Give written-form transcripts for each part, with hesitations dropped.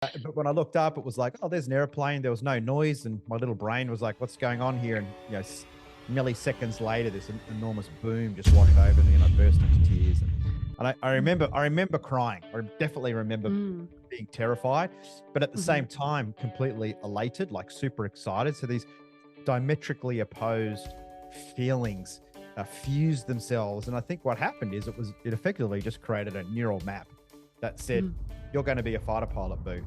But when I looked up, it was like, oh, there's an airplane. There was no noise. And my little brain was like, what's going on here? And, milliseconds later, this enormous boom just washed over me and I burst into tears. And I remember crying. I definitely remember Mm. being terrified, but at the Mhm. same time, completely elated, like super excited. So these diametrically opposed feelings fused themselves. And I think what happened is it effectively just created a neural map that said, you're going to be a fighter pilot, Boo.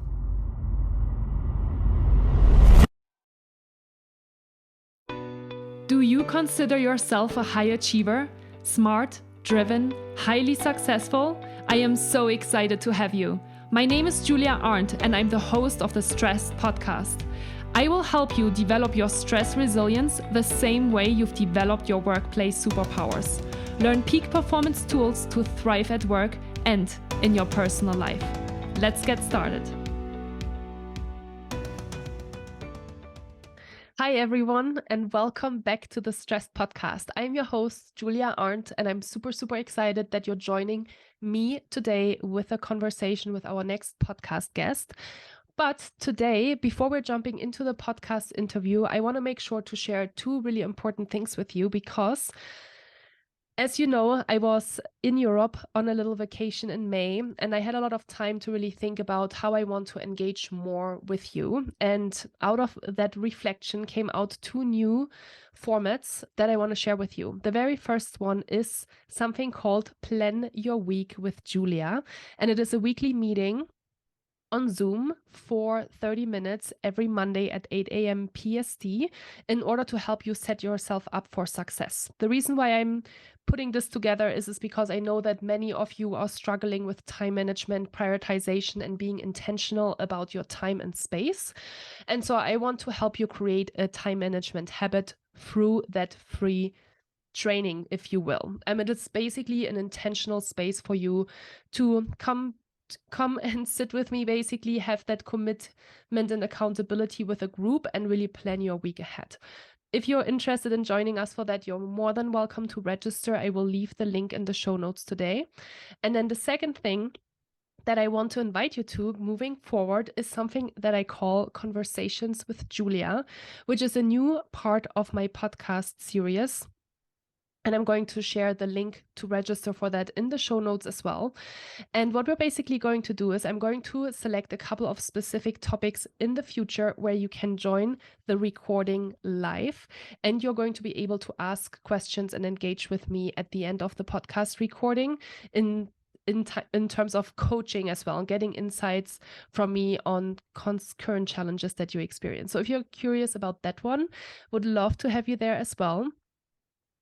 Do you consider yourself a high achiever? Smart, driven, highly successful? I am so excited to have you. My name is Julia Arndt, and I'm the host of the Stress Podcast. I will help you develop your stress resilience the same way you've developed your workplace superpowers. Learn peak performance tools to thrive at work and in your personal life. Let's get started. Hi, everyone, and welcome back to the Stress Podcast. I'm your host, Julia Arndt, and I'm super excited that you're joining me today with a conversation with our next podcast guest. But today, before we're jumping into the podcast interview, I want to make sure to share two really important things with you because, as you know, I was in Europe on a little vacation in May, and I had a lot of time to really think about how I want to engage more with you. And out of that reflection came out two new formats that I want to share with you. The very first one is something called Plan Your Week with Julia, and it is a weekly meeting on Zoom for 30 minutes every Monday at 8 a.m. PST in order to help you set yourself up for success. The reason why I'm putting this together is because I know that many of you are struggling with time management, prioritization, and being intentional about your time and space. And so I want to help you create a time management habit through that free training, if you will. It is basically an intentional space for you to come and sit with me, basically have that commitment and accountability with a group and really plan your week ahead. If you're interested in joining us for that, you're more than welcome to register. I will leave the link in the show notes today. And then the second thing that I want to invite you to moving forward is something that I call Conversations with Julia, which is a new part of my podcast series. And I'm going to share the link to register for that in the show notes as well. And what we're basically going to do is I'm going to select a couple of specific topics in the future where you can join the recording live. And you're going to be able to ask questions and engage with me at the end of the podcast recording in terms of coaching as well, and getting insights from me on current challenges that you experience. So if you're curious about that one, would love to have you there as well.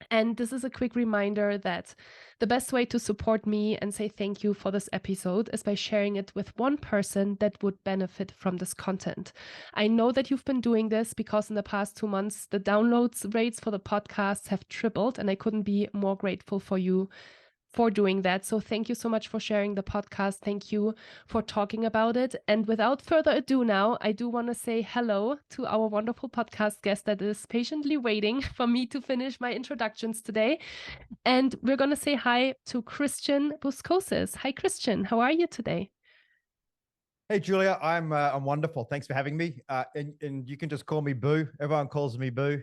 And this is a quick reminder that the best way to support me and say thank you for this episode is by sharing it with one person that would benefit from this content. I know that you've been doing this because in the past 2 months, the downloads rates for the podcast have tripled, and I couldn't be more grateful for you for doing that. So thank you so much for sharing the podcast. Thank you for talking about it. And without further ado now, I do want to say hello to our wonderful podcast guest that is patiently waiting for me to finish my introductions today. And we're going to say hi to Christian Boucousis. Hi, Christian. How are you today? Hey, Julia, I'm wonderful. Thanks for having me. And you can just call me Boo. Everyone calls me Boo.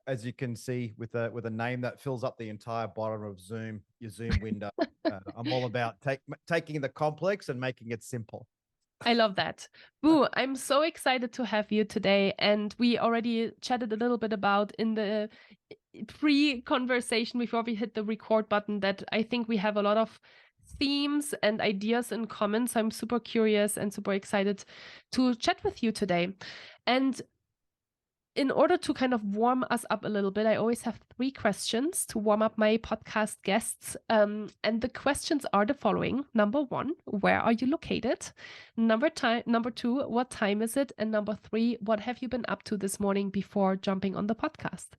As you can see, with a name that fills up the entire bottom of your Zoom window. I'm all about taking the complex and making it simple. I love that. Boo, I'm so excited to have you today. And we already chatted a little bit about in the pre-conversation before we hit the record button that I think we have a lot of themes and ideas in common. So I'm super curious and super excited to chat with you today. And in order to kind of warm us up a little bit, I always have 3 questions to warm up my podcast guests. And the questions are the following. Number 1, where are you located? Number 2, what time is it? And number 3, what have you been up to this morning before jumping on the podcast?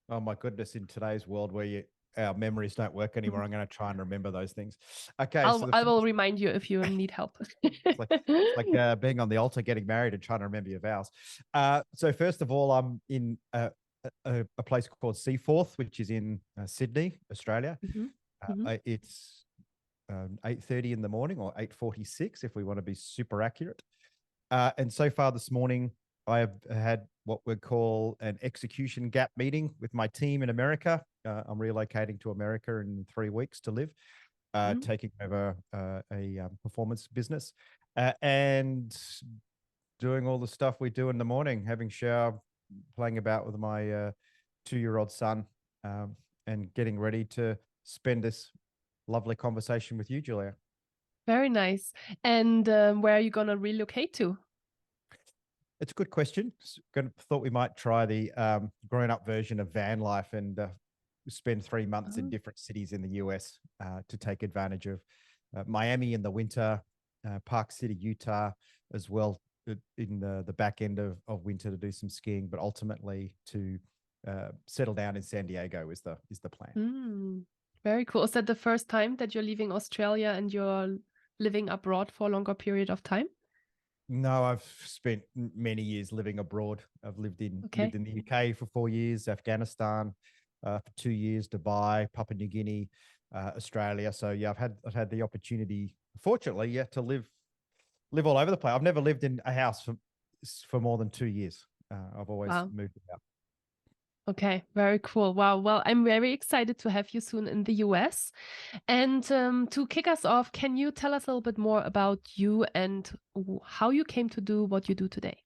Oh my goodness! In today's world where our memories don't work anymore, I'm going to try and remember those things. Okay, I will remind you if you need help. it's like being on the altar, getting married, and trying to remember your vows. So first of all, I'm in a place called Seaforth, which is in Sydney, Australia. It's 8:30 in the morning, or 8:46 if we want to be super accurate. And so far this morning, I have had what we call an execution gap meeting with my team in America. I'm relocating to America in 3 weeks to live, taking over a performance business, and doing all the stuff we do in the morning, having shower, playing about with my 2-year-old son, and getting ready to spend this lovely conversation with you, Julia. Very nice. And where are you going to relocate to? It's a good question. Thought we might try the grown-up version of van life and spend 3 months in different cities in the US to take advantage of Miami in the winter, Park City, Utah as well in the back end of winter to do some skiing, but ultimately to settle down in San Diego is the plan. Very cool. Is that the first time that you're leaving Australia and you're living abroad for a longer period of time? No, I've spent many years living abroad. I've lived in the UK for 4 years, Afghanistan for 2 years, Dubai, Papua New Guinea, Australia. So yeah, I've had the opportunity, fortunately, to live all over the place. I've never lived in a house for more than 2 years. I've always moved about. Okay, very cool. Wow. Well, I'm very excited to have you soon in the US. And to kick us off, can you tell us a little bit more about you and how you came to do what you do today?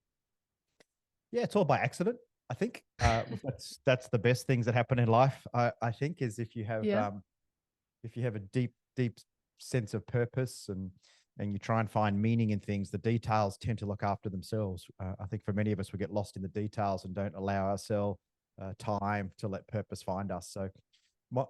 Yeah, it's all by accident, I think. That's the best things that happen in life, I think, is if you have a deep sense of purpose and you try and find meaning in things, the details tend to look after themselves. I think for many of us, we get lost in the details and don't allow ourselves time to let purpose find us. So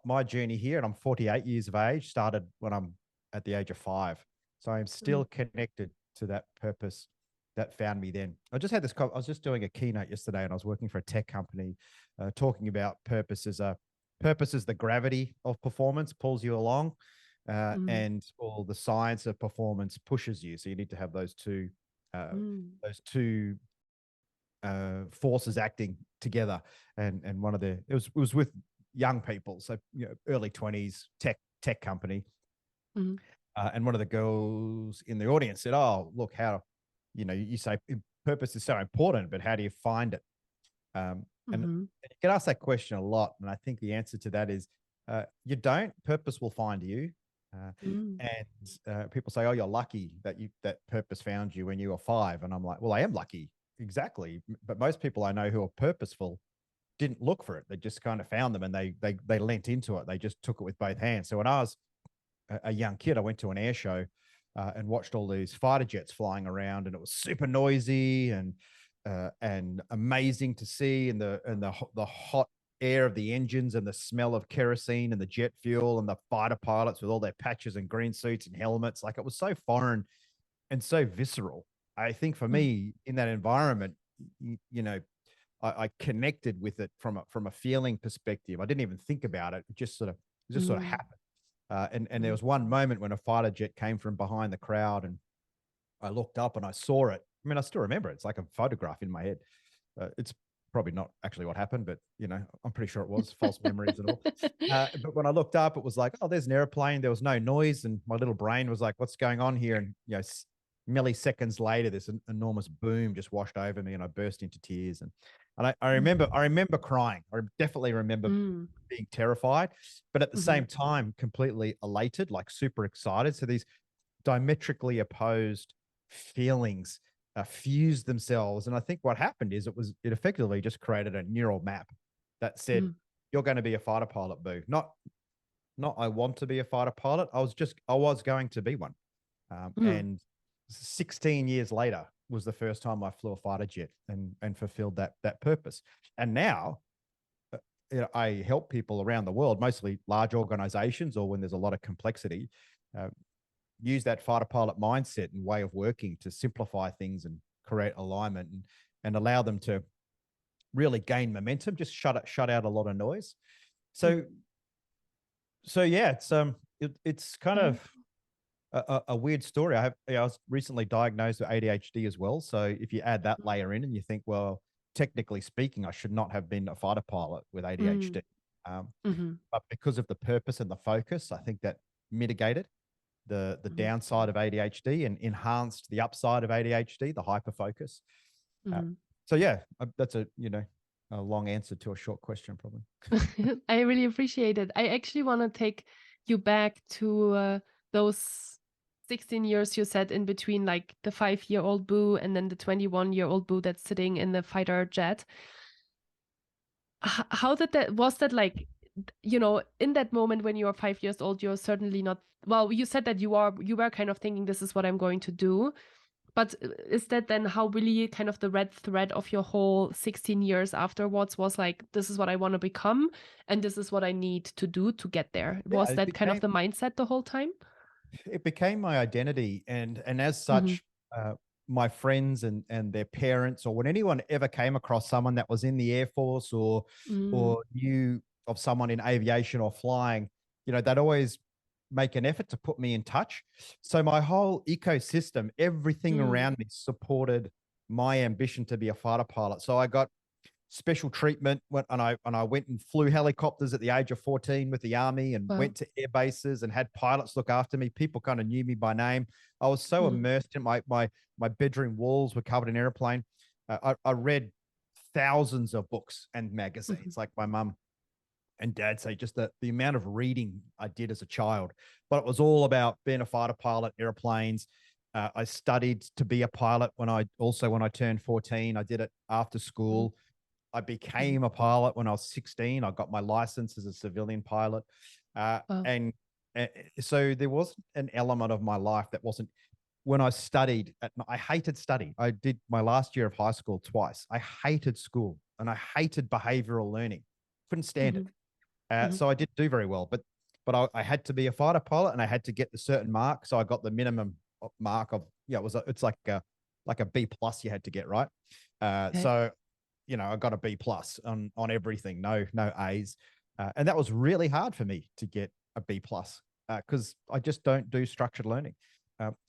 my journey here, and I'm 48 years of age, started when I'm at the age of 5. So I'm still connected to that purpose that found me then. I was just doing a keynote yesterday, and I was working for a tech company, talking about purpose as the gravity of performance pulls you along, and all the science of performance pushes you. So you need to have those two forces acting together. And one of it was with young people, so early 20s, tech company. And one of the girls in the audience said, "Oh, look how, you say purpose is so important, but how do you find it?" And you get asked that question a lot, and I think the answer to that is you don't. Purpose will find you. And people say, "Oh, you're lucky that purpose found you when you were 5." And I'm like, "Well, I am lucky, exactly." But most people I know who are purposeful didn't look for it; they just kind of found them, and they lent into it. They just took it with both hands. So when I was a young kid, I went to an air show and watched all these fighter jets flying around, and it was super noisy and amazing to see, and the hot air of the engines and the smell of kerosene and the jet fuel and the fighter pilots with all their patches and green suits and helmets. Like, it was so foreign and so visceral. I think for me in that environment, I connected with it from a feeling perspective. I didn't even think about it. It just sort of happened. And there was one moment when a fighter jet came from behind the crowd, and I looked up and I saw it. I mean, I still remember it. It's like a photograph in my head. It's probably not actually what happened, but I'm pretty sure it was false memories and all. But when I looked up, it was like, oh, there's an airplane. There was no noise, and my little brain was like, what's going on here? And milliseconds later, this enormous boom just washed over me, and I burst into tears. And I remember crying. I definitely remember being terrified, but at the same time, completely elated, like super excited. So these diametrically opposed feelings fused themselves. And I think what happened is it effectively just created a neural map that said, you're going to be a fighter pilot, Boo. Not I want to be a fighter pilot. I was going to be one. And 16 years later was the first time I flew a fighter jet and fulfilled that purpose. And now I help people around the world, mostly large organizations or when there's a lot of complexity, use that fighter pilot mindset and way of working to simplify things and create alignment and allow them to really gain momentum, just shut out a lot of noise. So yeah, it's kind of a weird story. I was recently diagnosed with ADHD as well. So if you add that layer in and you think, well, technically speaking, I should not have been a fighter pilot with ADHD. But because of the purpose and the focus, I think that mitigated. the downside of ADHD and enhanced the upside of ADHD, the hyperfocus. So yeah, that's a long answer to a short question, probably. I really appreciate it. I actually want to take you back to those 16 years you said in between, like the 5-year-old Boo and then the 21-year-old Boo that's sitting in the fighter jet. How did that, was that like, in that moment when you were 5 years old, you're certainly not, well, you said that you were kind of thinking, this is what I'm going to do. But is that then how really kind of the red thread of your whole 16 years afterwards was like, this is what I want to become, and this is what I need to do to get there? Was Yeah, that kind of the mindset the whole time? It became my identity, and as such, my friends and their parents, or when anyone ever came across someone that was in the Air Force or knew of someone in aviation or flying, they'd always make an effort to put me in touch. So my whole ecosystem, everything around me supported my ambition to be a fighter pilot. So I got special treatment and I went and flew helicopters at the age of 14 with the Army and went to air bases and had pilots look after me. People kind of knew me by name. I was so immersed in my bedroom walls were covered in airplane. I read thousands of books and magazines, like my mum and dad say, just the amount of reading I did as a child. But it was all about being a fighter pilot, airplanes. I studied to be a pilot when I turned 14. I did it after school. I became a pilot when I was 16. I got my license as a civilian pilot. And so there was an element of my life that wasn't, when I studied, I hated study. I did my last year of high school twice. I hated school and I hated behavioral learning. Couldn't stand it. So I didn't do very well, but I had to be a fighter pilot and I had to get the certain mark. So I got the minimum mark of, it's like a B plus you had to get, right? So, I got a B plus on everything, no A's. And that was really hard for me to get a B plus because I just don't do structured learning.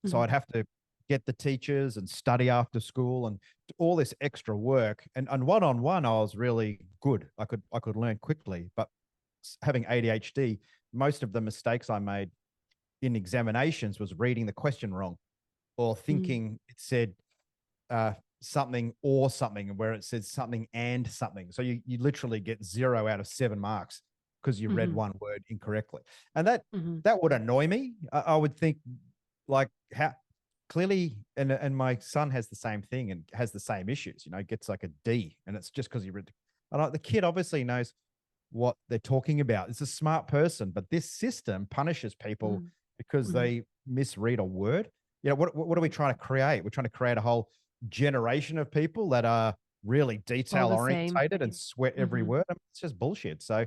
So I'd have to get the teachers and study after school and all this extra work. And one-on-one, I was really good. I could learn quickly, but having ADHD, most of the mistakes I made in examinations was reading the question wrong or thinking it said something or something where it says something and something. So you literally get 0 out of 7 marks because you read one word incorrectly. And that would annoy me. I would think like how clearly, and my son has the same thing and has the same issues, gets like a D and it's just because he read. And the kid obviously knows what they're talking about. It's a smart person, but this system punishes people because they misread a word. What are we trying to create? We're trying to create a whole generation of people that are really detail orientated and sweat every word. It's just bullshit. So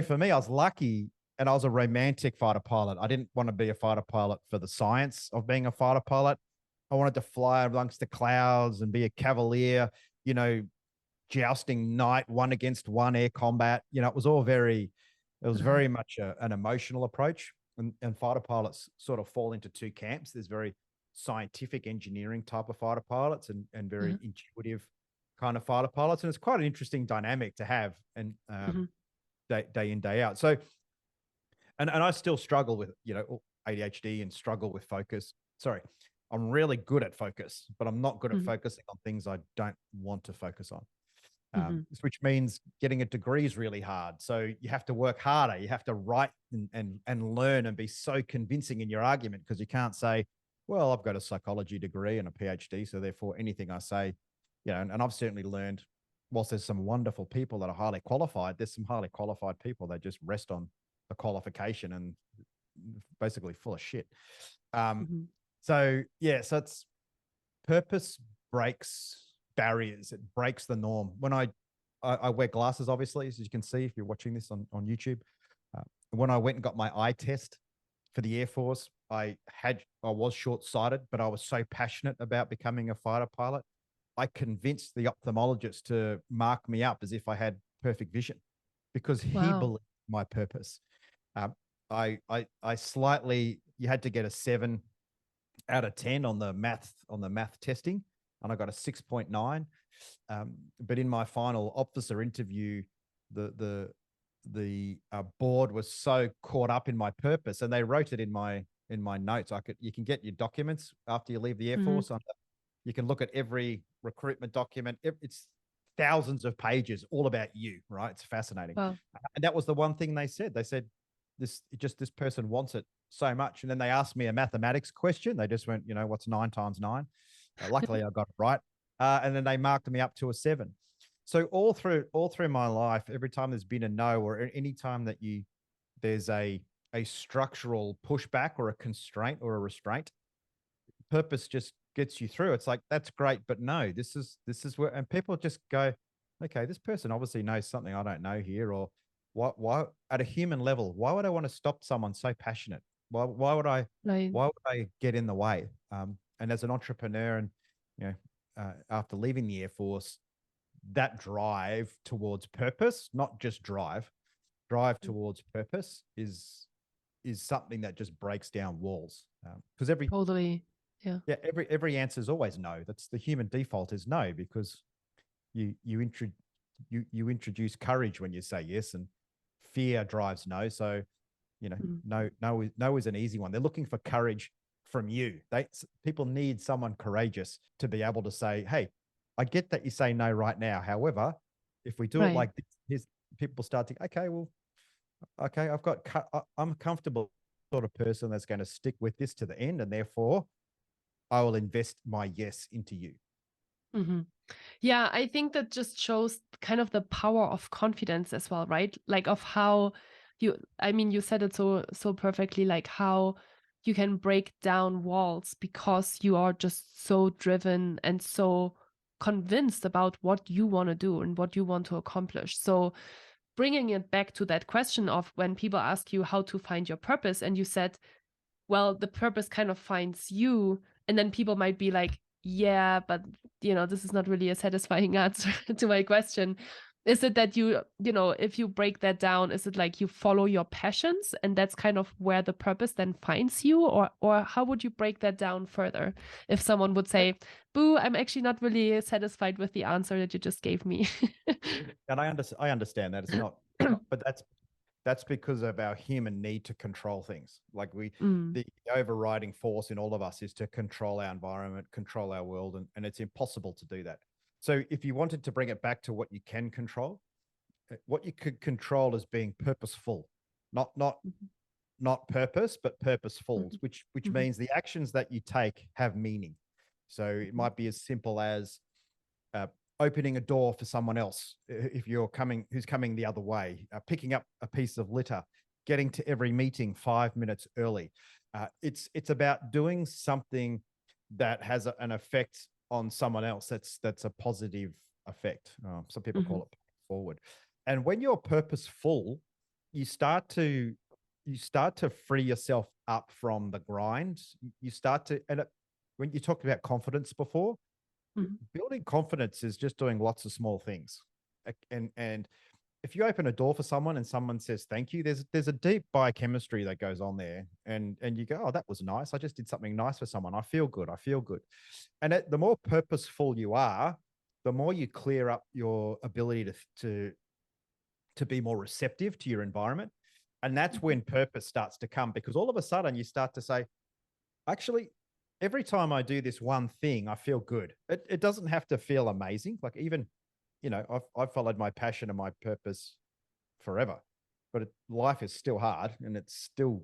for me, I was lucky and I was a romantic fighter pilot. I didn't want to be a fighter pilot for the science of being a fighter pilot. I wanted to fly amongst the clouds and be a cavalier, jousting night, 1-against-1 air combat. It was very much an emotional approach. And fighter pilots sort of fall into 2 camps. There's very scientific engineering type of fighter pilots and very intuitive kind of fighter pilots. And it's quite an interesting dynamic to have and day in, day out. So, and I still struggle with, ADHD and struggle with focus. Sorry, I'm really good at focus, but I'm not good at focusing on things I don't want to focus on. Which means getting a degree is really hard. So you have to work harder. You have to write and learn and be so convincing in your argument because you can't say, well, I've got a psychology degree and a PhD, so therefore anything I say, and I've certainly learned, whilst there's some wonderful people that are highly qualified, there's some highly qualified people that just rest on a qualification and basically full of shit. So it's purpose breaks barriers. It breaks the norm. When I wear glasses, obviously, as you can see, if you're watching this on YouTube, when I went and got my eye test for the Air Force, I was short-sighted, but I was so passionate about becoming a fighter pilot. I convinced the ophthalmologist to mark me up as if I had perfect vision because he believed my purpose. I slightly, you had to get a 7 out of 10 on the math testing, and I got a 6.9. But in my final officer interview, the board was so caught up in my purpose, and they wrote it in my in my notes. You can get your documents after you leave the Air Mm-hmm. Force. You can look at every recruitment document. It's thousands of pages all about you, right? It's fascinating. Wow. And that was the one thing they said. They said this person wants it so much. And then they asked me a mathematics question. They just went, what's 9 times 9? Luckily, I got it right. And then they marked me up to a 7. So all through my life, every time there's been a no, or any time that there's a structural pushback or a constraint or a restraint, purpose just gets you through. It's like, that's great, but no, this is where, and people just go, okay, this person obviously knows something I don't know here, or why at a human level, why would I want to stop someone so passionate? Why would I get in the way? And as an entrepreneur, and after leaving the Air Force, that drive towards purpose, not just drive towards purpose is something that just breaks down walls. Because Totally. Yeah. Every answer is always no. That's the human default, is no, because you introduce courage when you say yes, and fear drives no. So, no is an easy one. They're looking for courage from you. People need someone courageous to be able to say, hey, I get that you say no right now. However, if we do it like this, people start to, okay, I'm a comfortable sort of person that's going to stick with this to the end, and therefore I will invest my yes into you. Mm-hmm. Yeah, I think that just shows kind of the power of confidence as well, right? Like of how you said it so perfectly, like how you can break down walls because you are just so driven and so convinced about what you want to do and what you want to accomplish. So bringing it back to that question of when people ask you how to find your purpose, and you said, well, the purpose kind of finds you, and then people might be like, yeah, but this is not really a satisfying answer to my question. Is it that if you break that down, is it like you follow your passions and that's kind of where the purpose then finds you? Or how would you break that down further if someone would say, Boo, I'm actually not really satisfied with the answer that you just gave me? And I understand that it's not, but that's because of our human need to control things. Like the overriding force in all of us is to control our environment, control our world, and it's impossible to do that. So if you wanted to bring it back to what you can control, what you could control is being purposeful, not purpose, but purposeful, which means the actions that you take have meaning. So it might be as simple as opening a door for someone else who's coming the other way, picking up a piece of litter, getting to every meeting 5 minutes early. It's about doing something that has an effect on someone else. That's a positive effect. Some people call it forward. And when you're purposeful, you start to free yourself up from the grind. You start to, when you talked about confidence before, building confidence is just doing lots of small things. And if you open a door for someone and someone says thank you, there's a deep biochemistry that goes on there, and you go, oh, that was nice. I just did something nice for someone. I feel good. And the more purposeful you are, the more you clear up your ability to be more receptive to your environment. And that's when purpose starts to come, because all of a sudden you start to say, actually, every time I do this one thing, I feel good. It doesn't have to feel amazing. Like even, I've followed my passion and my purpose forever, but life is still hard, and it's still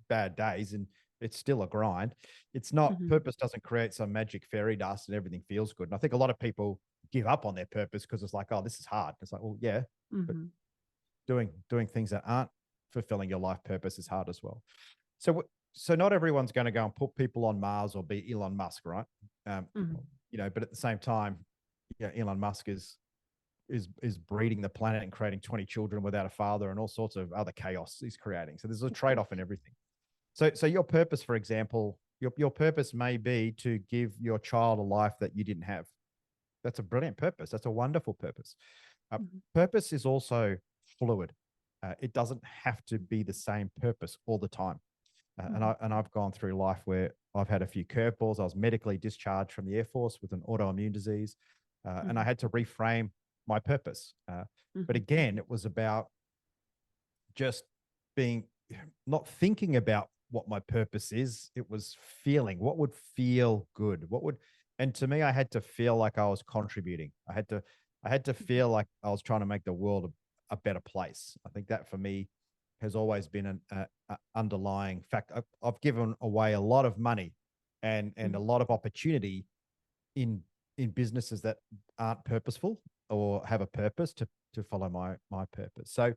bad days, and it's still a grind. It's not, purpose doesn't create some magic fairy dust and everything feels good. And I think a lot of people give up on their purpose because it's like, oh, this is hard. It's like, well, yeah, but doing things that aren't fulfilling your life purpose is hard as well. So not everyone's going to go and put people on Mars or be Elon Musk, right? But at the same time, Elon Musk is breeding the planet and creating 20 children without a father and all sorts of other chaos he's creating. So there's a trade-off in everything. So your purpose, for example, your purpose may be to give your child a life that you didn't have. That's a brilliant purpose. That's a wonderful purpose. Purpose is also fluid. It doesn't have to be the same purpose all the time. And I've gone through life where I've had a few curveballs. I was medically discharged from the Air Force with an autoimmune disease, and I had to reframe my purpose. But again, it was about just not thinking about what my purpose is. It was feeling what would feel good. And to me, I had to feel like I was contributing. I had to feel like I was trying to make the world a better place. I think that for me has always been an underlying fact. I've given away a lot of money and a lot of opportunity in businesses that aren't purposeful or have a purpose to follow my purpose. So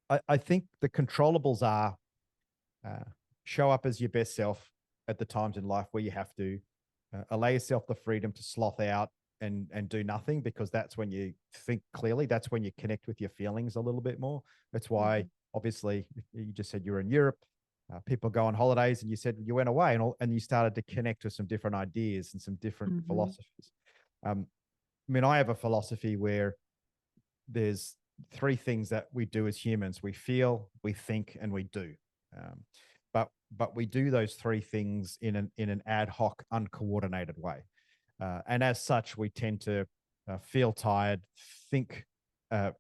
I think the controllables are show up as your best self at the times in life where you have to, allow yourself the freedom to sloth out and do nothing, because that's when you think clearly. That's when you connect with your feelings a little bit more. That's why, obviously, you just said you were in Europe. People go on holidays, and you said you went away and you started to connect with some different ideas and some different philosophies. I mean, I have a philosophy where there's three things that we do as humans: we feel, we think, and we do. But we do those three things in an ad hoc, uncoordinated way, and as such, we tend to feel tired, think our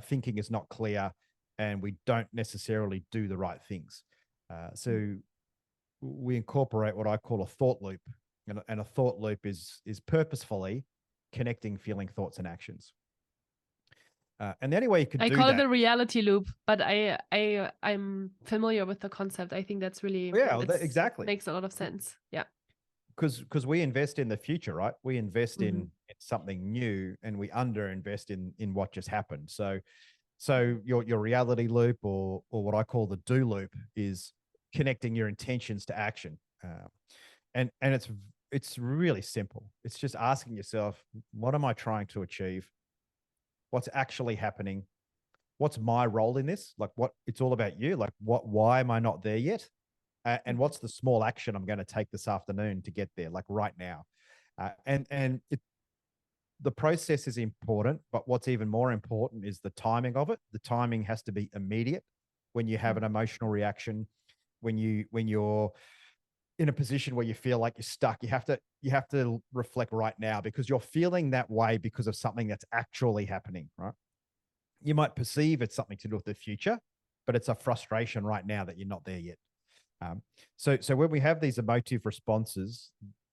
thinking is not clear, and we don't necessarily do the right things. So we incorporate what I call a thought loop, and a thought loop is purposefully connecting feeling, thoughts, and actions. And the only way you could do that, I call it a reality loop, but I'm familiar with the concept. I think that's really, exactly, makes a lot of sense. Yeah, because we invest in the future, right? We invest in something new, and we underinvest in what just happened. So your reality loop, or what I call the do loop, is connecting your intentions to action, and it's really simple. It's just asking yourself, what am I trying to achieve? What's actually happening? What's my role in this? Like, what, it's all about you. Like, why am I not there yet? And what's the small action I'm going to take this afternoon to get there, like right now? The process is important, but what's even more important is the timing of it. The timing has to be immediate. When you have an emotional reaction, when you're in a position where you feel like you're stuck, you have to reflect right now, because you're feeling that way because of something that's actually happening, right? You might perceive it's something to do with the future, but it's a frustration right now that you're not there yet. So when we have these emotive responses,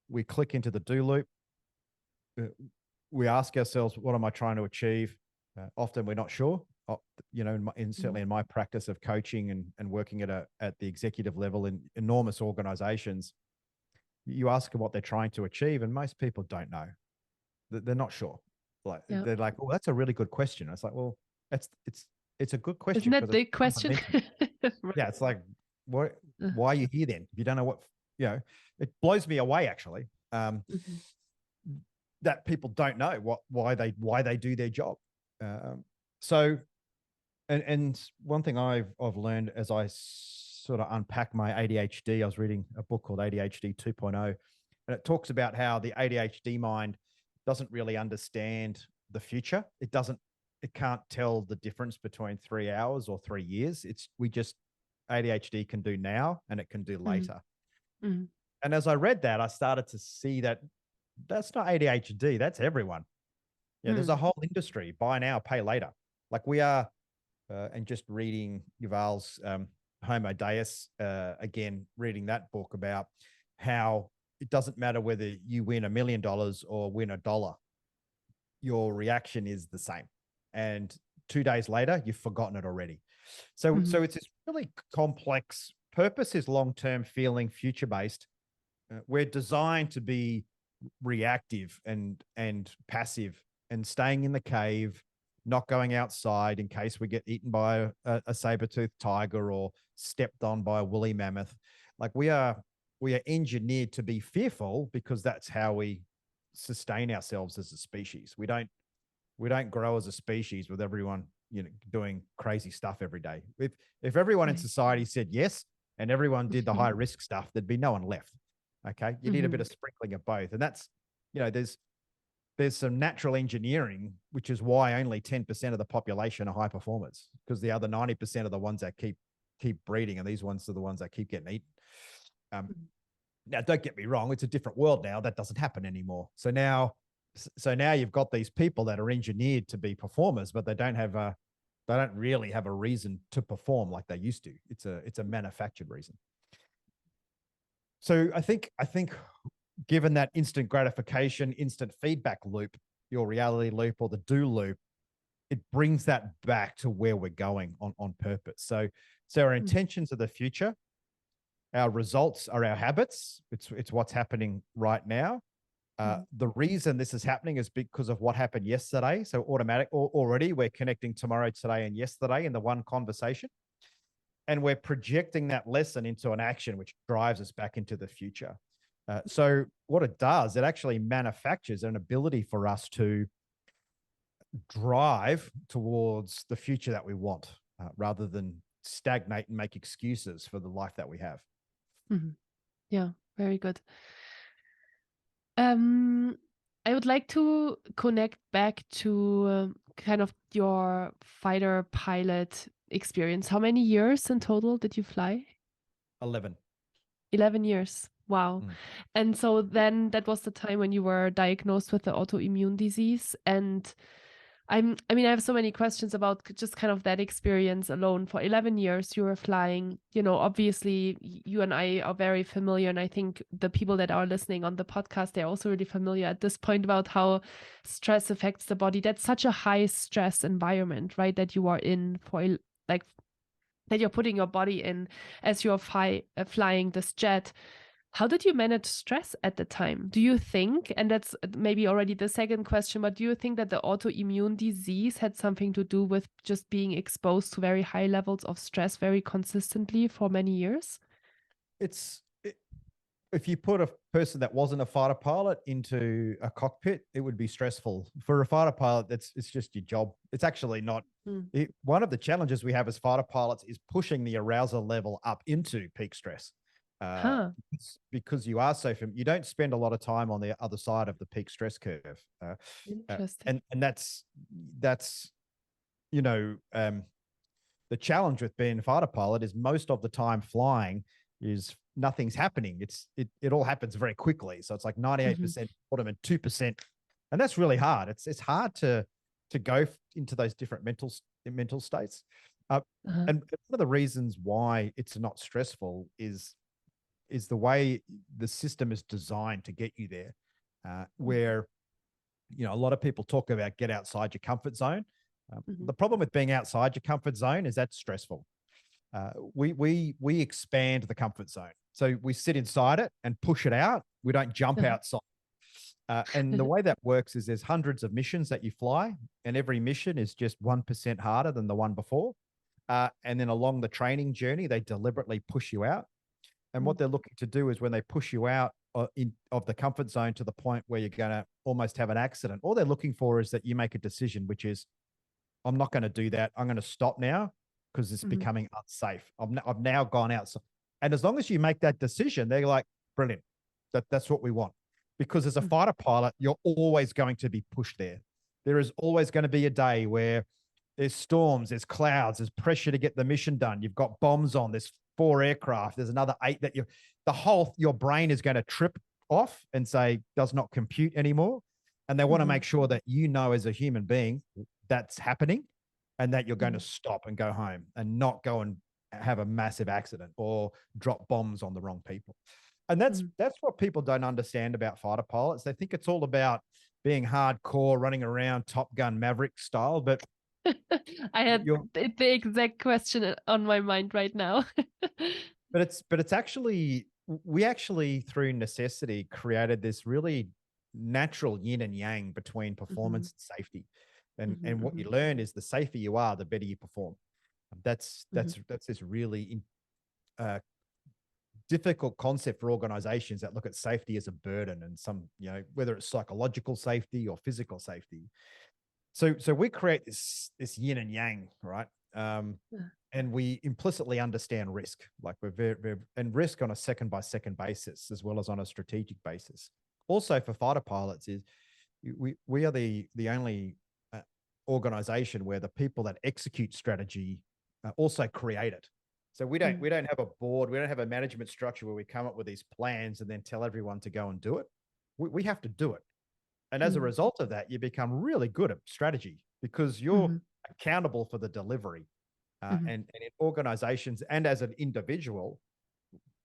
we click into the do loop. We ask ourselves, what am I trying to achieve? Often we're not sure. Certainly in my practice of coaching and working at the executive level in enormous organizations, you ask them what they're trying to achieve, and most people don't know. They're not sure. They're like, "Oh, that's a really good question." It's like, well, it's a good question. Isn't that the question? Yeah, it's like, why are you here then? If you don't know what, it blows me away, actually, that people don't know why they do their job. And one thing I've learned as I sort of unpack my ADHD, I was reading a book called ADHD 2.0, and it talks about how the ADHD mind doesn't really understand the future. It can't tell the difference between 3 hours or 3 years. ADHD can do now, and it can do later. And as I read that, I started to see that that's not ADHD. That's everyone. There's a whole industry, buy now, pay later. Like we are, and just reading Yuval's Homo Deus, again, reading that book about how it doesn't matter whether you win $1 million or win $1, your reaction is the same. And 2 days later, you've forgotten it already. So it's this really complex. Purpose is long-term, feeling, future-based. We're designed to be reactive and passive, and staying in the cave, not going outside in case we get eaten by a saber-toothed tiger or stepped on by a woolly mammoth. Like we are engineered to be fearful, because that's how we sustain ourselves as a species. We don't grow as a species with everyone doing crazy stuff every day. If everyone in society said yes, and everyone did the high risk stuff, there'd be no one left. Okay, you need a bit of sprinkling of both, and that's there's some natural engineering, which is why only 10% of the population are high performers, because the other 90% are the ones that keep breeding, and these ones are the ones that keep getting eaten. Now, don't get me wrong; it's a different world now. That doesn't happen anymore. So now you've got these people that are engineered to be performers, but they don't have They don't really have a reason to perform like they used to. It's a manufactured reason. So I think given that instant gratification, instant feedback loop, your reality loop or the do loop, it brings that back to where we're going on purpose. So our intentions are the future. Our results are our habits. It's what's happening right now. The reason this is happening is because of what happened yesterday. So already we're connecting tomorrow, today, and yesterday in the one conversation. And we're projecting that lesson into an action, which drives us back into the future. So what it does, it actually manufactures an ability for us to drive towards the future that we want, rather than stagnate and make excuses for the life that we have. Yeah, very good. I would like to connect back to kind of your fighter pilot experience. How many years in total did you fly? 11. 11 years. Wow. And so then that was the time when you were diagnosed with the autoimmune disease. And I mean, I have so many questions about just kind of that experience alone. For 11 years, you were flying, obviously you and I are very familiar. And I think the people that are listening on the podcast, they're also really familiar at this point about how stress affects the body. That's such a high stress environment, right? That you are in for like, that you're putting your body in as you're flying this jet. How did you manage stress at the time? Do you think, and that's maybe already the second question, but do you think that the autoimmune disease had something to do with just being exposed to very high levels of stress very consistently for many years? If you put a person that wasn't a fighter pilot into a cockpit, it would be stressful. For a fighter pilot, it's just your job. It's actually not. One of the challenges we have as fighter pilots is pushing the arousal level up into peak stress. Because you are so you don't spend a lot of time on the other side of the peak stress curve. Interesting. And that's the challenge with being a fighter pilot is most of the time flying is nothing's happening. It all happens very quickly. So it's like 98% bottom and 2%. And that's really hard. It's hard to go into those different mental states. And one of the reasons why it's not stressful is the way the system is designed to get you there, where, a lot of people talk about get outside your comfort zone. The problem with being outside your comfort zone is that's stressful. We expand the comfort zone. So we sit inside it and push it out. We don't jump outside. And the way that works is there's hundreds of missions that you fly, and every mission is just 1% harder than the one before. And then along the training journey, they deliberately push you out. And what they're looking to do is when they push you out of the comfort zone to the point where you're going to almost have an accident, all they're looking for is that you make a decision, which is, I'm not going to do that. I'm going to stop now because it's becoming unsafe. I've now gone out. And as long as you make that decision, they're like, brilliant. That's what we want. Because as a fighter pilot, you're always going to be pushed there. There is always going to be a day where there's storms, there's clouds, there's pressure to get the mission done. You've got bombs on, there's 4 aircraft, there's another 8 that your brain is going to trip off and say does not compute anymore. And they want to make sure that as a human being that's happening and that you're going to stop and go home and not go and have a massive accident or drop bombs on the wrong people. And that's what people don't understand about fighter pilots. They think it's all about being hardcore, running around Top Gun Maverick style, but I had the exact question on my mind right now. But it's actually, we actually through necessity created this really natural yin and yang between performance and safety. And what you learn is the safer you are, the better you perform. That's this really difficult concept for organizations that look at safety as a burden, and some, whether it's psychological safety or physical safety. So we create this yin and yang, right? And we implicitly understand risk, like and risk on a second by second basis, as well as on a strategic basis. Also for fighter pilots is we are the only organization where the people that execute strategy also create it. So we don't have a board, we don't have a management structure where we come up with these plans and then tell everyone to go and do it. We have to do it. And as a result of that, you become really good at strategy because you're accountable for the delivery. Mm-hmm. And in organizations and as an individual,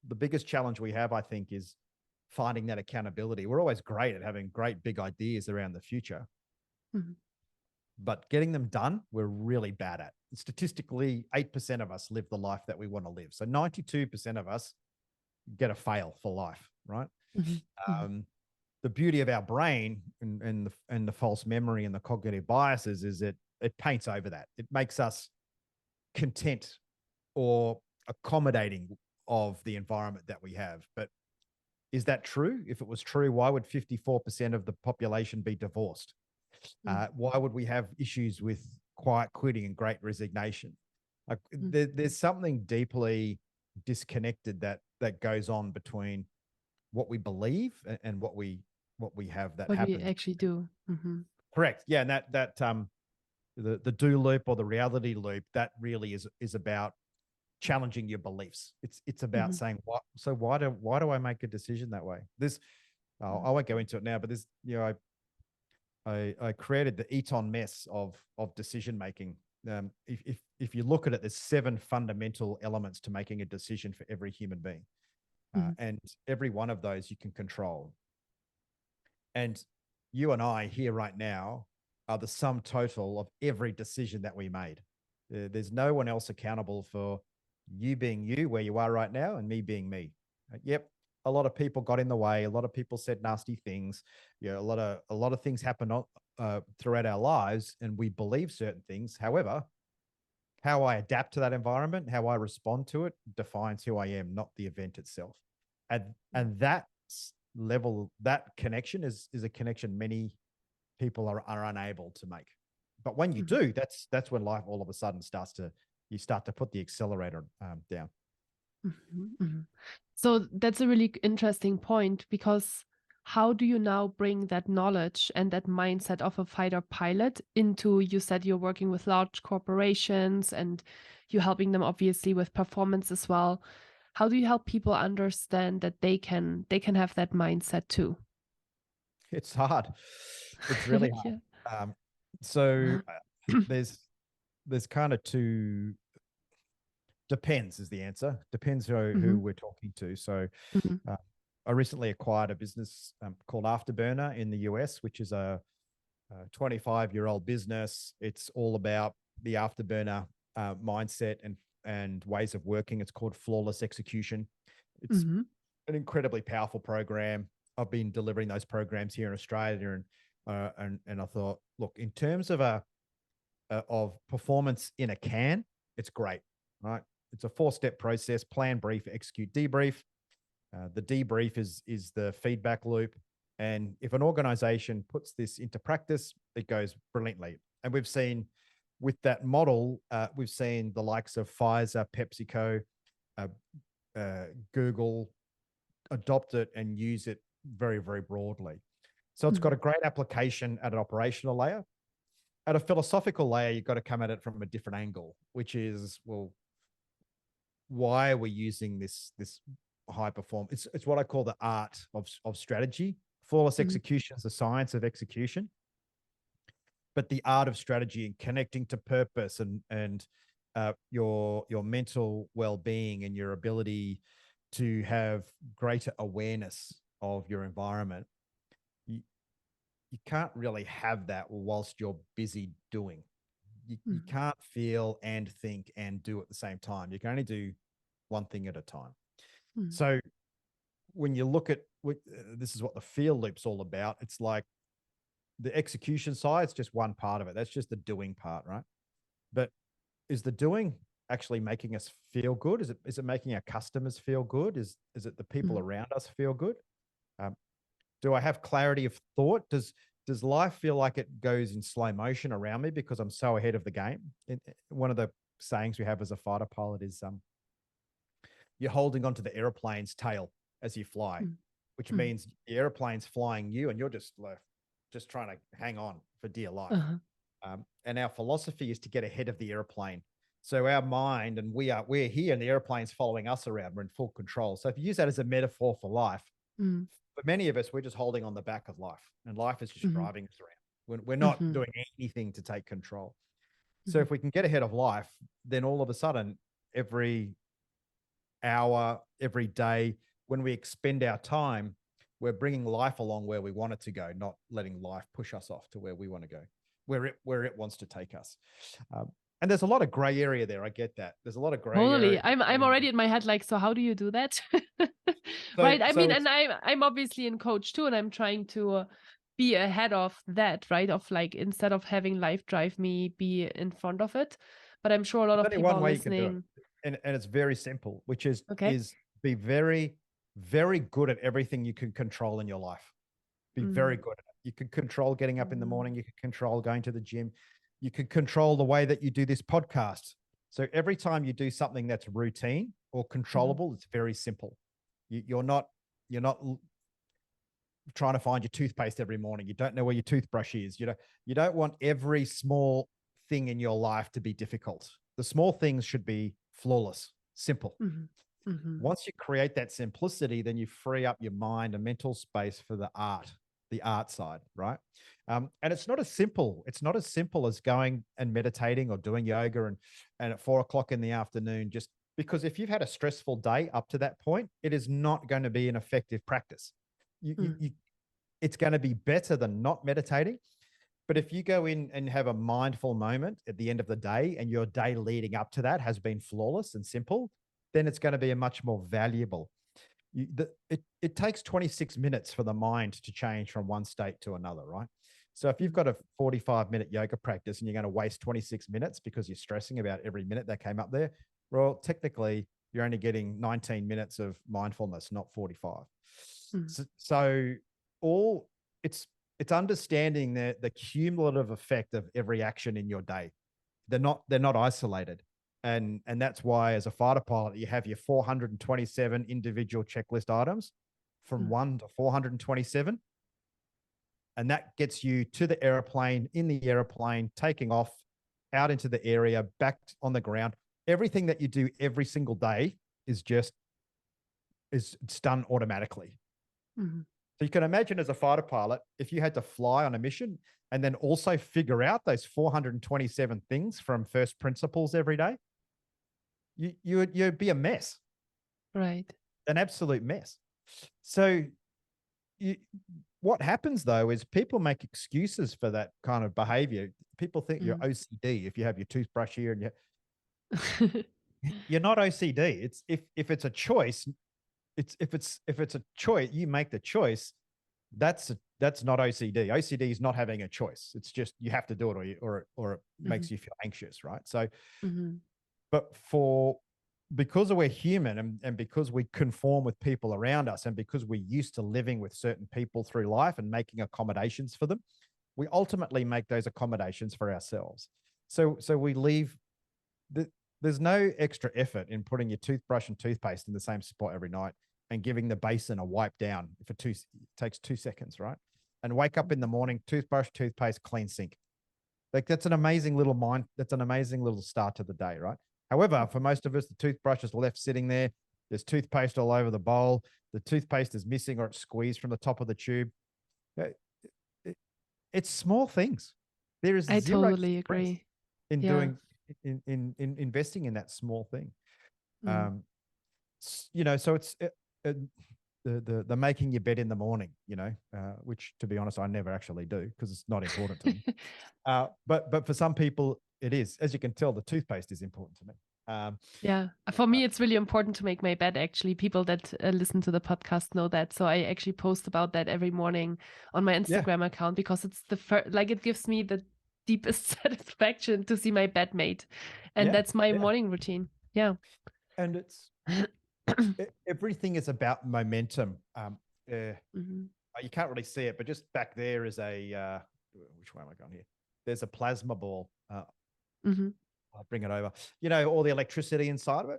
the biggest challenge we have, I think, is finding that accountability. We're always great at having great big ideas around the future, Mm-hmm. but getting them done, we're really bad at. Statistically, 8% of us live the life that we want to live. So 92% of us get a fail for life, right? Mm-hmm. The beauty of our brain and the false memory and the cognitive biases is that it paints over that. It makes us content or accommodating of the environment that we have. But is that true? If it was true, why would 54% of the population be divorced? Why would we have issues with quiet quitting and great resignation? Like there's something deeply disconnected that goes on between what we believe and what we have that What we happens. actually do. Mm-hmm. Correct. Yeah, and that the do loop or the reality loop, that really is about challenging your beliefs. It's about saying why do I make a decision that way? This I won't go into it now, but this, I created the Eton mess of decision making. If you look at it, there's 7 fundamental elements to making a decision for every human being, and every one of those you can control. And you and I here right now are the sum total of every decision that we made. There's no one else accountable for you being you where you are right now and me being me. Yep, a lot of people got in the way. A lot of people said nasty things. A lot of things happen throughout our lives, and we believe certain things. However, how I adapt to that environment, how I respond to it, defines who I am, not the event itself. And that level, that connection is a connection many people are unable to make. But when you do, that's when life all of a sudden you start to put the accelerator down. So that's a really interesting point, because how do you now bring that knowledge and that mindset of a fighter pilot into, you said you're working with large corporations and you're helping them obviously with performance as well. How do you help people understand that they can have that mindset too? It's hard. It's really hard. Yeah. So there's kind of two. Depends is the answer. Depends who we're talking to. So I recently acquired a business called Afterburner in the US, which is a 25-year-old business. It's all about the Afterburner mindset and ways of working. It's called Flawless Execution. It's an incredibly powerful program. I've been delivering those programs here in Australia, and I thought, look, in terms of of performance in a can, it's great, right? It's a 4-step process: plan, brief, execute, debrief. The debrief is the feedback loop. And if an organization puts this into practice, it goes brilliantly. And we've seen with that model, we've seen the likes of Pfizer, PepsiCo, Google adopt it and use it very, very broadly. So it's got a great application at an operational layer. At a philosophical layer, you've got to come at it from a different angle, which is, well, why are we using this high performance? It's what I call the art of strategy. Flawless execution is the science of execution, but the art of strategy and connecting to purpose and your mental well-being and your ability to have greater awareness of your environment. You can't really have that whilst you're busy doing. You can't feel and think and do at the same time. You can only do one thing at a time. So when you look at this is what the feel loop's all about. It's like the execution side, it's just one part of it. That's just the doing part, right? But is the doing actually making us feel good? Is it making our customers feel good? Is it the people around us feel good? Do I have clarity of thought? Does life feel like it goes in slow motion around me because I'm so ahead of the game? One of the sayings we have as a fighter pilot is you're holding onto the airplane's tail as you fly, which means the airplane's flying you and you're just trying to hang on for dear life. And our philosophy is to get ahead of the airplane. So our mind, and we're here and the airplane's following us around. We're in full control. So if you use that as a metaphor for life, for many of us, we're just holding on the back of life, and life is just driving us around. We're not doing anything to take control. So if we can get ahead of life, then all of a sudden, every hour, every day, when we expend our time, we're bringing life along where we want it to go, not letting life push us off to where we want to go, where it wants to take us. And there's a lot of gray area there. I get that. There's a lot of gray area. I'm already in my head like, so how do you do that? Right. I mean, and I'm obviously in coach too, and I'm trying to be ahead of that, right? Of like, instead of having life drive me, be in front of it. But I'm sure a lot of people are listening. And it's very simple, which is Okay. Be very, very good at everything you can control in your life. Be very good at it. You can control getting up in the morning. You can control going to the gym. You can control the way that you do this podcast. So every time you do something that's routine or controllable, it's very simple. You're not trying to find your toothpaste every morning. You don't know where your toothbrush is. You don't want every small thing in your life to be difficult. The small things should be flawless, simple. Once you create that simplicity, then you free up your mind and mental space for the art side, right? And it's not as simple as going and meditating or doing yoga and at 4 o'clock in the afternoon, just because if you've had a stressful day up to that point, it is not going to be an effective practice. It's going to be better than not meditating. But if you go in and have a mindful moment at the end of the day and your day leading up to that has been flawless and simple, then it's going to be a much more valuable. It takes 26 minutes for the mind to change from one state to another, right? So if you've got a 45-minute yoga practice and you're going to waste 26 minutes because you're stressing about every minute that came up there, well, technically you're only getting 19 minutes of mindfulness, not 45. So it's understanding the cumulative effect of every action in your day. They're not isolated. And that's why as a fighter pilot, you have your 427 individual checklist items from 1 to 427. And that gets you to the airplane, in the airplane, taking off, out into the area, back on the ground. Everything that you do every single day is done automatically. So you can imagine as a fighter pilot, if you had to fly on a mission and then also figure out those 427 things from first principles every day, you'd be a mess. Right. An absolute mess. So what happens though is people make excuses for that kind of behavior. People think you're OCD if you have your toothbrush here and you're not OCD. It's if it's a choice, if it's a choice, you make the choice. That's not OCD. OCD is not having a choice. It's just you have to do it, or it makes you feel anxious, right? So, but because we're human and because we conform with people around us and because we're used to living with certain people through life and making accommodations for them, we ultimately make those accommodations for ourselves. So we leave. There's no extra effort in putting your toothbrush and toothpaste in the same spot every night and giving the basin a wipe down it takes 2 seconds, right? And wake up in the morning, toothbrush, toothpaste, clean sink. Like that's an amazing little start to the day, right? However, for most of us, the toothbrush is left sitting there. There's toothpaste all over the bowl. The toothpaste is missing or it's squeezed from the top of the tube. It's small things. There is I totally agree in doing in investing in that small thing. So it's the making your bed in the morning, which to be honest, I never actually do because it's not important to me. But for some people it is. As you can tell, the toothpaste is important to me. For me, it's really important to make my bed. Actually, people that listen to the podcast know that. So I actually post about that every morning on my Instagram account because it's it gives me the deepest satisfaction to see my bed made. And that's my morning routine. Yeah. And it's everything is about momentum. You can't really see it, but just back there is a which way am I going here? There's a plasma ball. I'll bring it over. All the electricity inside of it,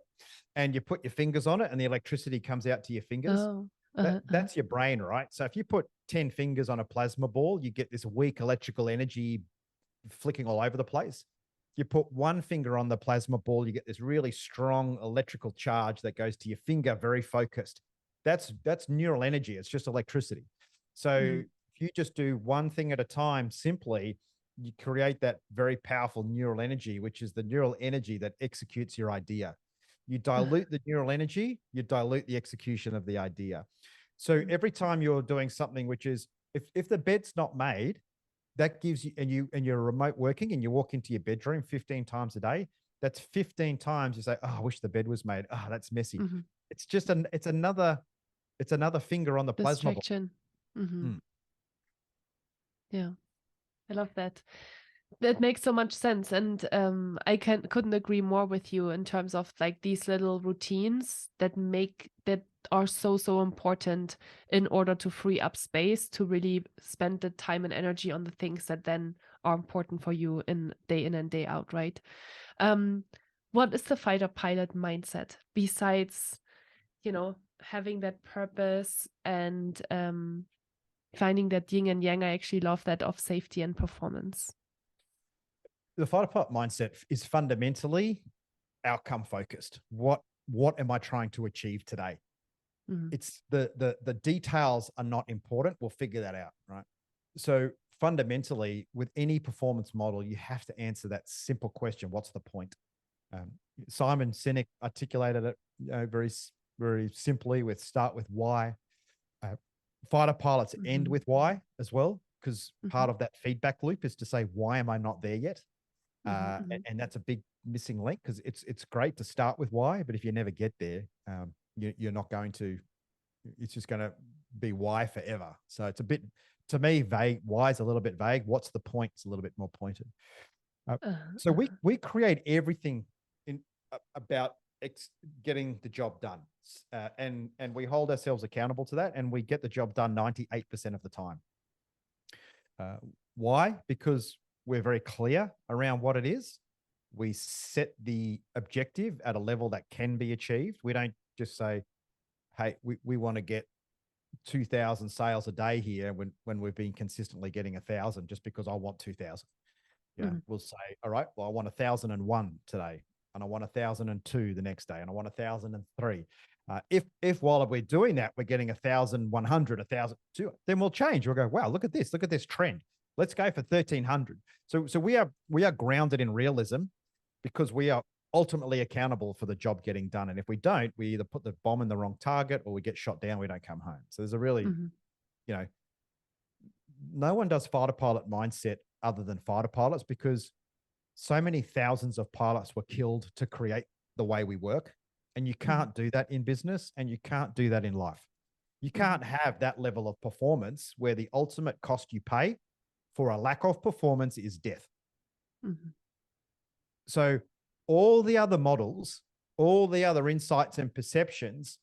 and you put your fingers on it, and the electricity comes out to your fingers. That's your brain, right? So if you put 10 fingers on a plasma ball, you get this weak electrical energy flicking all over the place. You put one finger on the plasma ball, you get this really strong electrical charge that goes to your finger, very focused. That's neural energy. It's just electricity. So if you just do one thing at a time, simply, you create that very powerful neural energy, which is the neural energy that executes your idea. You dilute the neural energy, you dilute the execution of the idea. So every time you're doing something, which is, if the bed's not made, that gives you, and you're remote working and you walk into your bedroom 15 times a day, that's 15 times you say, oh, I wish the bed was made. Oh, that's messy. Mm-hmm. It's just it's another finger on the plasma ball. Distraction. Mm-hmm. Mm. Yeah, I love that. That makes so much sense, and I couldn't agree more with you in terms of like these little routines that are so important in order to free up space to really spend the time and energy on the things that then are important for you in and day out, right? What is the fighter pilot mindset besides, having that purpose and finding that yin and yang? I actually love that, of safety and performance. The fighter pilot mindset is fundamentally outcome focused. What am I trying to achieve today? Mm-hmm. It's the details are not important. We'll figure that out, right? So fundamentally, with any performance model, you have to answer that simple question: what's the point? Simon Sinek articulated it very, very simply with start with why. Fighter pilots end with why as well, because part of that feedback loop is to say, why am I not there yet? And that's a big missing link, because it's great to start with why, but if you never get there, you're not going to, it's just going to be why forever. So it's a bit, to me, vague. Why is a little bit vague. What's the point? It's a little bit more pointed. So we create everything about getting the job done, and we hold ourselves accountable to that, and we get the job done 98% of the time. Why? Because we're very clear around what it is. We set the objective at a level that can be achieved. We don't just say, hey, we want to get 2,000 sales a day here when we've been consistently getting 1,000 just because I want 2,000. Yeah, we'll say, all right, well, I want 1,001 today, and I want 1,002 the next day, and I want 1,003. If while we're doing that, we're getting 1,100, 1,002, then we'll change. We'll go, wow, look at this trend. Let's go for 1,300. So we are grounded in realism, because we are ultimately accountable for the job getting done. And if we don't, we either put the bomb in the wrong target or we get shot down. We don't come home. So there's a really, no one does fighter pilot mindset other than fighter pilots, because so many thousands of pilots were killed to create the way we work. And you can't do that in business, and you can't do that in life. You can't have that level of performance where the ultimate cost you pay for a lack of performance is death. So all the other models, all the other insights and perceptions,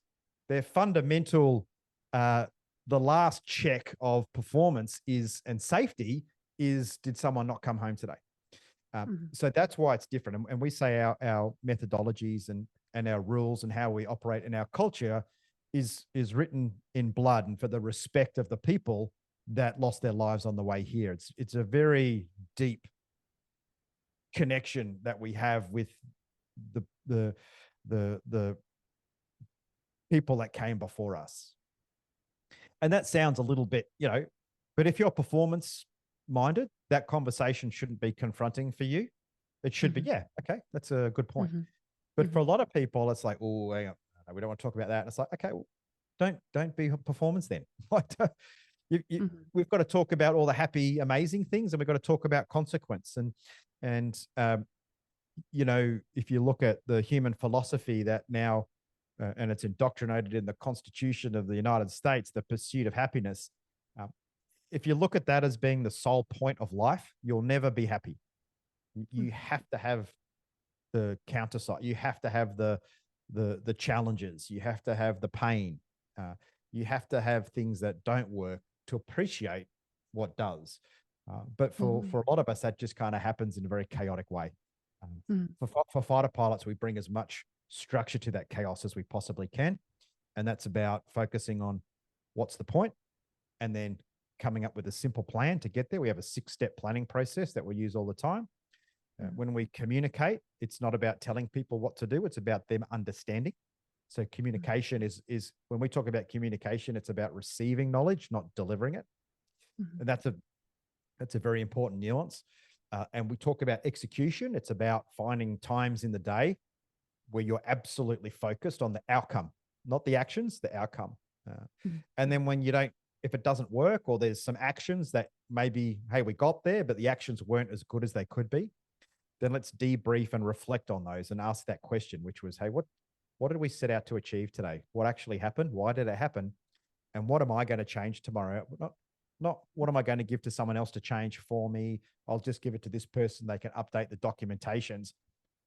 their fundamental, the last check of performance and safety is, did someone not come home today? So that's why it's different. And we say our methodologies and our rules and how we operate in our culture is written in blood, and for the respect of the people that lost their lives on the way here. It's a very deep connection that we have with the people that came before us. And that sounds a little bit, but if you're performance minded, that conversation shouldn't be confronting for you. It should be, yeah, okay, that's a good point. But for a lot of people, it's like, oh, hang on, we don't want to talk about that. And it's like, okay, well, don't be performance then. Like, we've got to talk about all the happy, amazing things, and we've got to talk about consequence. And if you look at the human philosophy that now, and it's indoctrinated in the Constitution of the United States, the pursuit of happiness. If you look at that as being the sole point of life, you'll never be happy. You have to have the counter side. You have to have the challenges. You have to have the pain. You have to have things that don't work to appreciate what does. But for a lot of us, that just kind of happens in a very chaotic way. For fighter pilots, we bring as much structure to that chaos as we possibly can. And that's about focusing on what's the point, and then coming up with a simple plan to get there. We have a 6-step planning process that we use all the time. When we communicate, it's not about telling people what to do. It's about them understanding. So communication is when we talk about communication, it's about receiving knowledge, not delivering it. And that's a very important nuance. And we talk about execution. It's about finding times in the day where you're absolutely focused on the outcome, not the actions, the outcome. And then when you don't, if it doesn't work, or there's some actions that maybe, hey, we got there, but the actions weren't as good as they could be, then let's debrief and reflect on those and ask that question, which was, hey, what did we set out to achieve today? What actually happened? Why did it happen? And what am I going to change tomorrow? Not what am I going to give to someone else to change for me? I'll just give it to this person. They can update the documentations.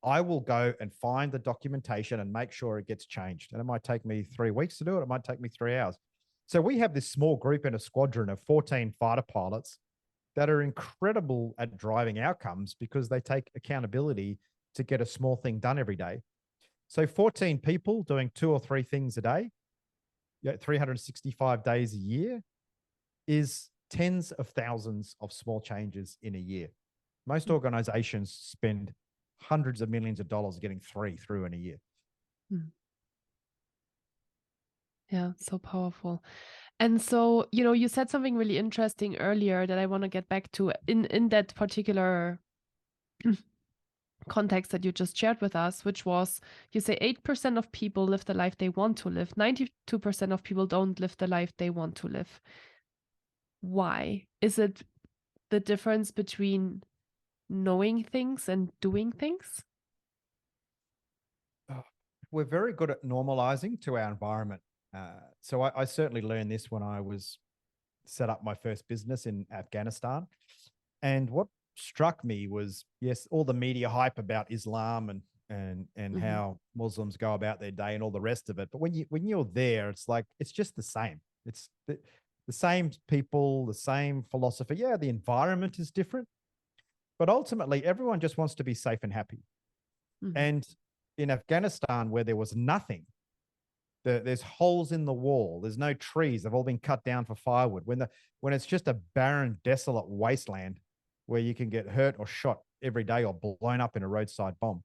I will go and find the documentation and make sure it gets changed. And it might take me 3 weeks to do it. It might take me 3 hours. So we have this small group in a squadron of 14 fighter pilots that are incredible at driving outcomes because they take accountability to get a small thing done every day. So 14 people doing 2 or 3 things a day, 365 days a year, is tens of thousands of small changes in a year. Most organizations spend hundreds of millions of dollars getting 3 through in a year. Yeah, so powerful. And so, you said something really interesting earlier that I want to get back to in that particular context that you just shared with us, which was, you say 8% of people live the life they want to live, 92% of people don't live the life they want to live. Why? Is it the difference between knowing things and doing things? We're very good at normalizing to our environment. So I certainly learned this when I was set up my first business in Afghanistan. And what struck me was, yes, all the media hype about Islam and how Muslims go about their day and all the rest of it. But when you're there, it's like, it's just the same. It's the same people, the same philosophy. Yeah, the environment is different, but ultimately everyone just wants to be safe and happy. And in Afghanistan, where there was nothing, there's holes in the wall. There's no trees. They've all been cut down for firewood. When it's just a barren, desolate wasteland where you can get hurt or shot every day or blown up in a roadside bomb,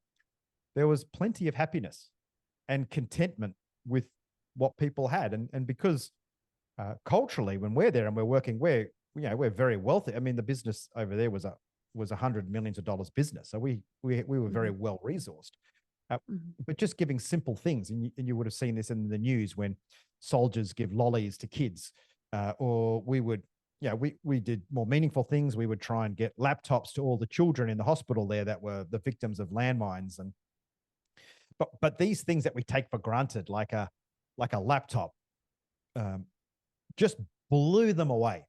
there was plenty of happiness and contentment with what people had. And because culturally, when we're there and we're working, we're very wealthy. I mean, the business over there was $100 million business, so we were very well resourced. But just giving simple things, and you would have seen this in the news when soldiers give lollies to kids, or we did more meaningful things. We would try and get laptops to all the children in the hospital there that were the victims of landmines. But these things that we take for granted, like a laptop, just blew them away.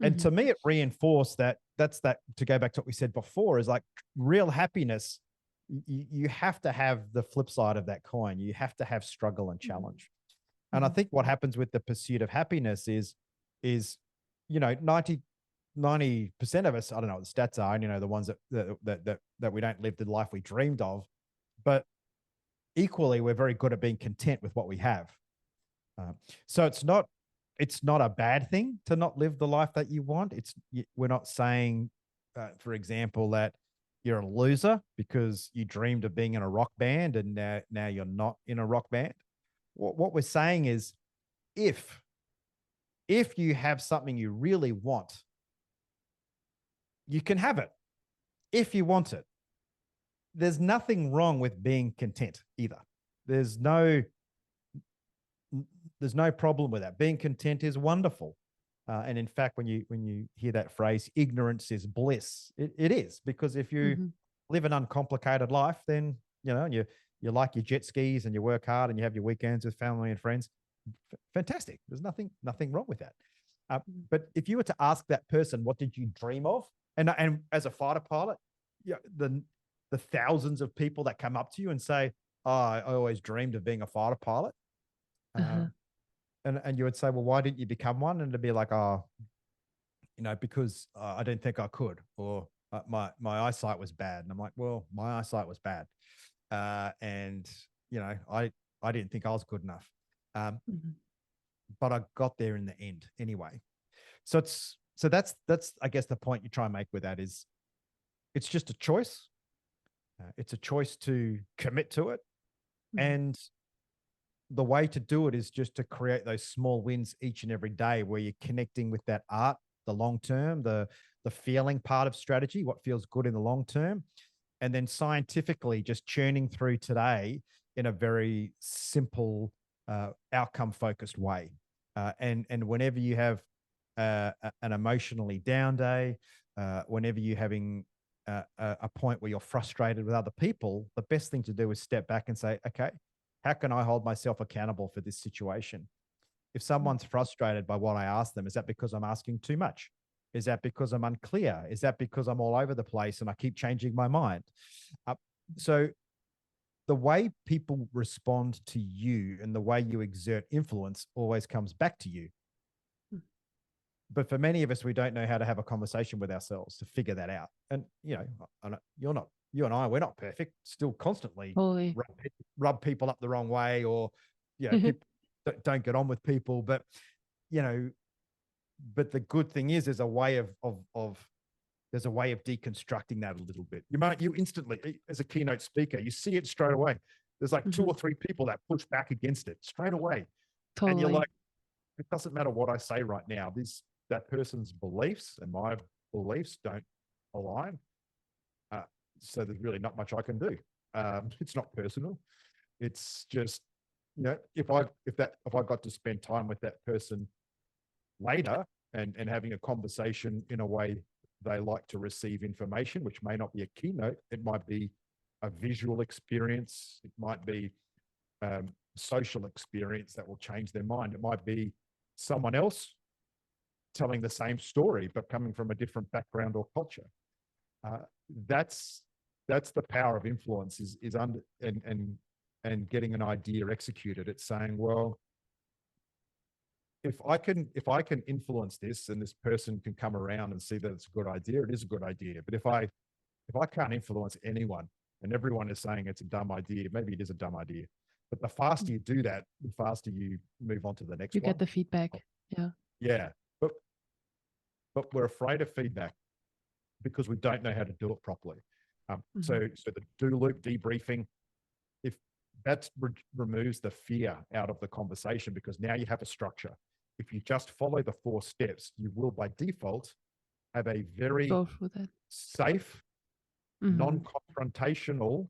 And to me, it reinforced that's to go back to what we said before, is like real happiness. You have to have the flip side of that coin. You have to have struggle and challenge. And I think what happens with the pursuit of happiness is 90% of us, I don't know what the stats are, and the ones that we don't live the life we dreamed of, but equally, we're very good at being content with what we have. So it's not a bad thing to not live the life that you want. We're not saying, for example, that you're a loser because you dreamed of being in a rock band and now you're not in a rock band. What we're saying is, if you have something you really want, you can have it if you want it. There's nothing wrong with being content either. There's no problem with that. Being content is wonderful. And in fact, when you hear that phrase, ignorance is bliss, it is, because if you live an uncomplicated life, then, you like your jet skis and you work hard and you have your weekends with family and friends. Fantastic. There's nothing wrong with that. But if you were to ask that person, what did you dream of? And as a fighter pilot, the thousands of people that come up to you and say, oh, I always dreamed of being a fighter pilot. And you would say, well, why didn't you become one? And it'd be like, oh, because I didn't think I could, or my eyesight was bad. And I'm like, well, my eyesight was bad. And I didn't think I was good enough. But I got there in the end anyway. So that's I guess the point you try and make with that is, it's just a choice. It's a choice to commit to it. And the way to do it is just to create those small wins each and every day where you're connecting with that art the long term, the feeling part of strategy, what feels good in the long term, and then scientifically just churning through today in a very simple, outcome focused way. And whenever you have an emotionally down day, whenever you're having a point where you're frustrated with other people, the best thing to do is step back and say, okay, how can I hold myself accountable for this situation? If someone's frustrated by what I ask them, is that because I'm asking too much? Is that because I'm unclear? Is that because I'm all over the place and I keep changing my mind? So the way people respond to you and the way you exert influence always comes back to you. But for many of us, we don't know how to have a conversation with ourselves to figure that out. And, you and I, we're not perfect, still constantly rub people up the wrong way, or, people don't get on with people. But, but the good thing is there's a way of deconstructing that a little bit. You instantly, as a keynote speaker, you see it straight away. There's like 2 or 3 people that push back against it straight away. Totally. And you're like, it doesn't matter what I say right now. That person's beliefs and my beliefs don't align. So there's really not much I can do. It's not personal. It's just, if I got to spend time with that person later and having a conversation in a way they like to receive information, which may not be a keynote, it might be a visual experience, it might be social experience that will change their mind. It might be someone else telling the same story, but coming from a different background or culture. That's the power of influence is under and getting an idea executed. It's saying, well, if I can influence this and this person can come around and see that it's a good idea, it is a good idea. But if I can't influence anyone and everyone is saying it's a dumb idea, maybe it is a dumb idea. But the faster you do that, the faster you move on to the next one. You get the feedback. Yeah. Yeah. But we're afraid of feedback because we don't know how to do it properly. So the do loop debriefing, if that removes the fear out of the conversation, because now you have a structure. If you just follow the 4 steps, you will by default have a very safe, non-confrontational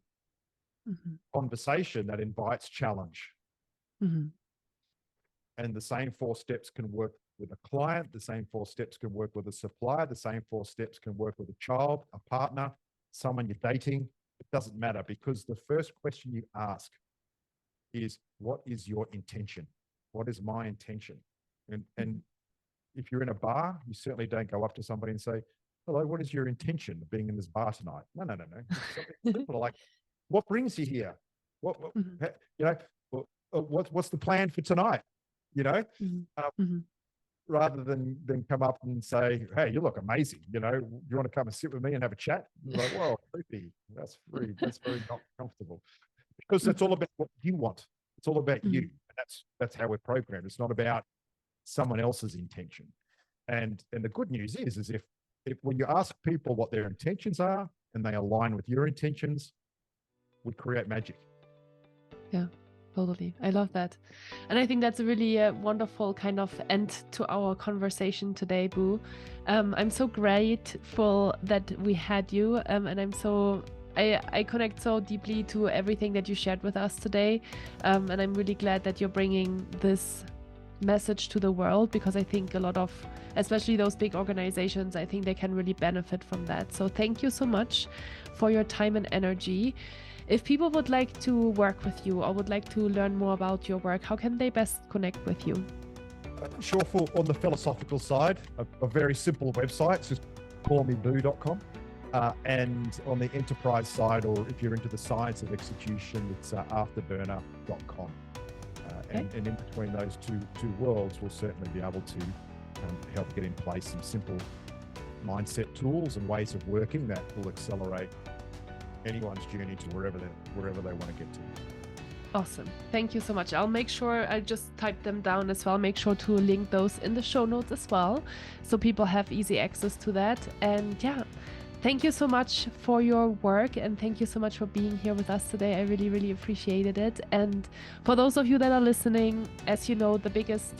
conversation that invites challenge. And the same 4 steps can work with a client, the same 4 steps can work with a supplier, the same 4 steps can work with a child, a partner, someone you're dating. It doesn't matter, because the first question you ask is, what is your intention? What is my intention? And if you're in a bar, you certainly don't go up to somebody and say, hello, what is your intention of being in this bar tonight? No. Something simple like, what brings you here? What's the plan for tonight? Rather than come up and say, hey, you look amazing. You want to come and sit with me and have a chat? Like, whoa, creepy. That's very not comfortable. Because that's all about what you want. It's all about you. And that's how we're programmed. It's not about someone else's intention. And the good news is if when you ask people what their intentions are and they align with your intentions, we create magic. Yeah. Totally. I love that. And I think that's a really wonderful kind of end to our conversation today, Boo. I'm so grateful that we had you. And I connect so deeply to everything that you shared with us today. And I'm really glad that you're bringing this message to the world, because I think a lot of, especially those big organizations, I think they can really benefit from that. So thank you so much for your time and energy. If people would like to work with you or would like to learn more about your work, how can they best connect with you? Sure. On the philosophical side, a very simple website, it's just callmeboo.com. And on the enterprise side, or if you're into the science of execution, it's afterburner.com. And in between those two worlds, we'll certainly be able to help get in place some simple mindset tools and ways of working that will accelerate anyone's journey to wherever they want to get to. Awesome. Thank you so much. I'll make sure I just type them down as well. Make sure to link those in the show notes as well, so people have easy access to that. And yeah, thank you so much for your work, and thank you so much for being here with us today. I really, really appreciated it. And for those of you that are listening, as you know, the biggest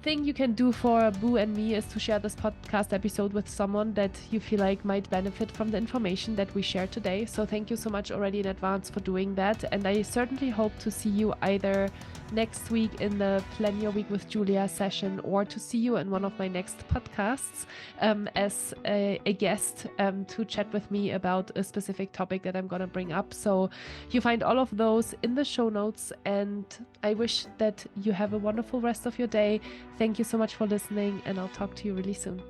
thing you can do for Boo and me is to share this podcast episode with someone that you feel like might benefit from the information that we share today. So thank you so much already in advance for doing that. And I certainly hope to see you either next week in the Plan Your Week with Julia session, or to see you in one of my next podcasts as a guest to chat with me about a specific topic that I'm going to bring up. So you find all of those in the show notes, and I wish that you have a wonderful rest of your day. Thank you so much for listening, and I'll talk to you really soon.